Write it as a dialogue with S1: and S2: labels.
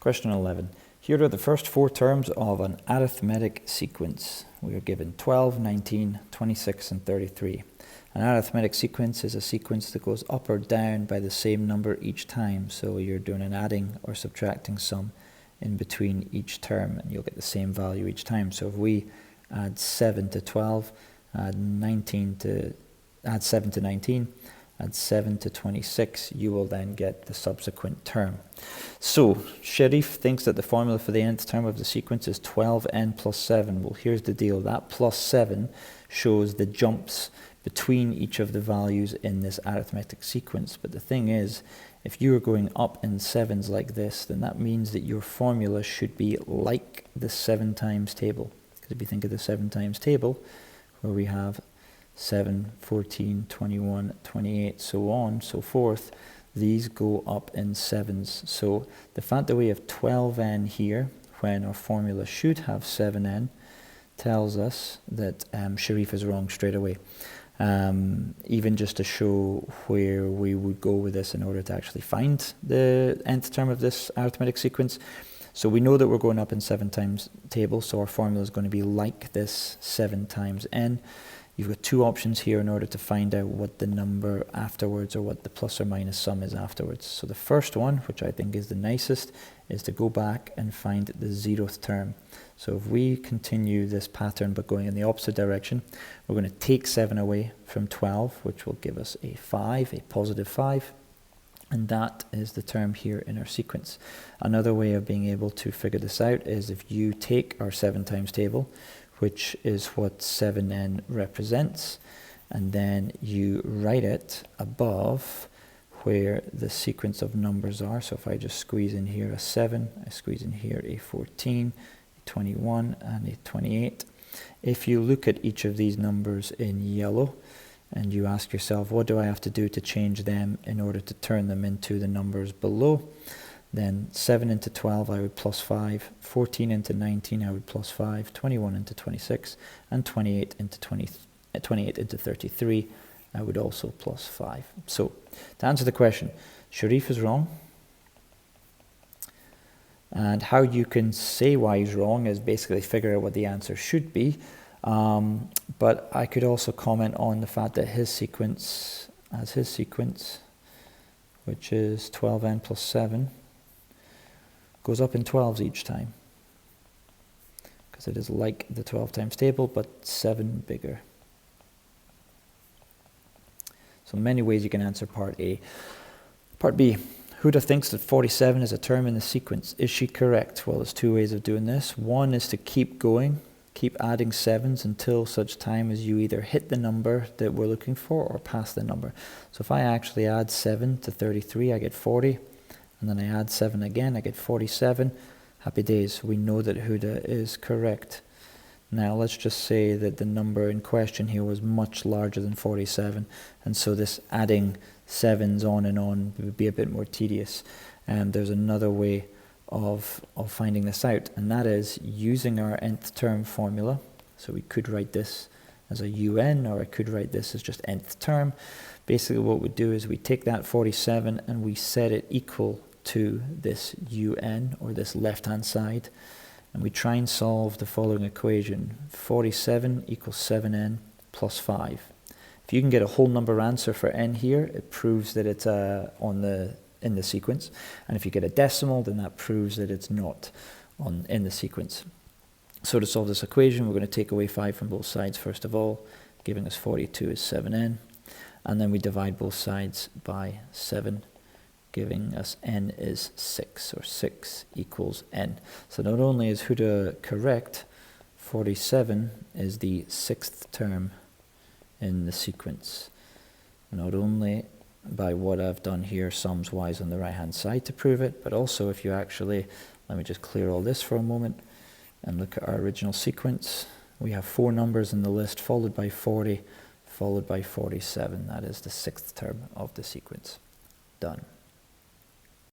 S1: Question 11. Here are the first four terms of an arithmetic sequence. We are given 12, 19, 26, and 33. An arithmetic sequence is a sequence that goes up or down by the same number each time. So you're doing an adding or subtracting sum in between each term, and you'll get the same value each time. So if we add 7 to 12, add 7 to 19, add 7 to 26, you will then get the subsequent term. So Sharif thinks that the formula for the nth term of the sequence is 12n plus 7. Well, here's the deal. That plus 7 shows the jumps between each of the values in this arithmetic sequence. But the thing is, if you are going up in sevens like this, then that means that your formula should be like the 7 times table. Because if you think of the 7 times table, where we have 7, 14, 21, 28, so on, so forth, these go up in sevens. So the fact that we have 12n here, when our formula should have 7n, tells us that Sharif is wrong straight away. Even just to show where we would go with this in order to actually find the nth term of this arithmetic sequence. So we know that we're going up in 7 times table, so our formula is going to be like this 7 times n. You've got two options here in order to find out what the number afterwards, or what the plus or minus sum is afterwards. So the first one, which I think is the nicest, is to go back and find the 0th term. So if we continue this pattern but going in the opposite direction, we're going to take 7 away from 12, which will give us a 5, a positive 5. And that is the term here in our sequence. Another way of being able to figure this out is if you take our 7 times table, which is what 7n represents, and then you write it above where the sequence of numbers are. So if I just squeeze in here a 7, I squeeze in here a 14, a 21, and a 28. If you look at each of these numbers in yellow, and you ask yourself, what do I have to do to change them in order to turn them into the numbers below? Then 7 into 12, I would plus 5. 14 into 19, I would plus 5. 21 into 26. And 28 into 33, I would also plus 5. So, to answer the question, Sharif is wrong. And how you can say why he's wrong is basically figure out what the answer should be. But I could also comment on the fact that his sequence, which is 12n plus 7, goes up in 12s each time, because it is like the 12 times table, but 7 bigger. So many ways you can answer part A. Part B, Huda thinks that 47 is a term in the sequence. Is she correct? Well, there's two ways of doing this. One is to keep going, keep adding 7s until such time as you either hit the number that we're looking for or pass the number. So if I actually add 7 to 33, I get 40. And then I add 7 again, I get 47. Happy days, we know that Huda is correct. Now let's just say that the number in question here was much larger than 47, and so this adding 7s on and on would be a bit more tedious. And there's another way of finding this out, and that is using our nth term formula. So we could write this as a un, or I could write this as just nth term. Basically what we do is we take that 47 and we set it equal to this un, or this left-hand side, and we try and solve the following equation. 47 equals 7n plus 5. If you can get a whole number answer for n here, it proves that it's in the sequence, and if you get a decimal, then that proves that it's not in the sequence. So to solve this equation, we're going to take away 5 from both sides first of all, giving us 42 is 7n, and then we divide both sides by 7, giving us n is 6, or 6 equals n. So not only is Huda correct, 47 is the 6th term in the sequence. Not only by what I've done here, sums wise on the right hand side to prove it, but also if you actually, let me just clear all this for a moment and look at our original sequence. We have 4 numbers in the list, followed by 40, followed by 47. That is the 6th term of the sequence. Done.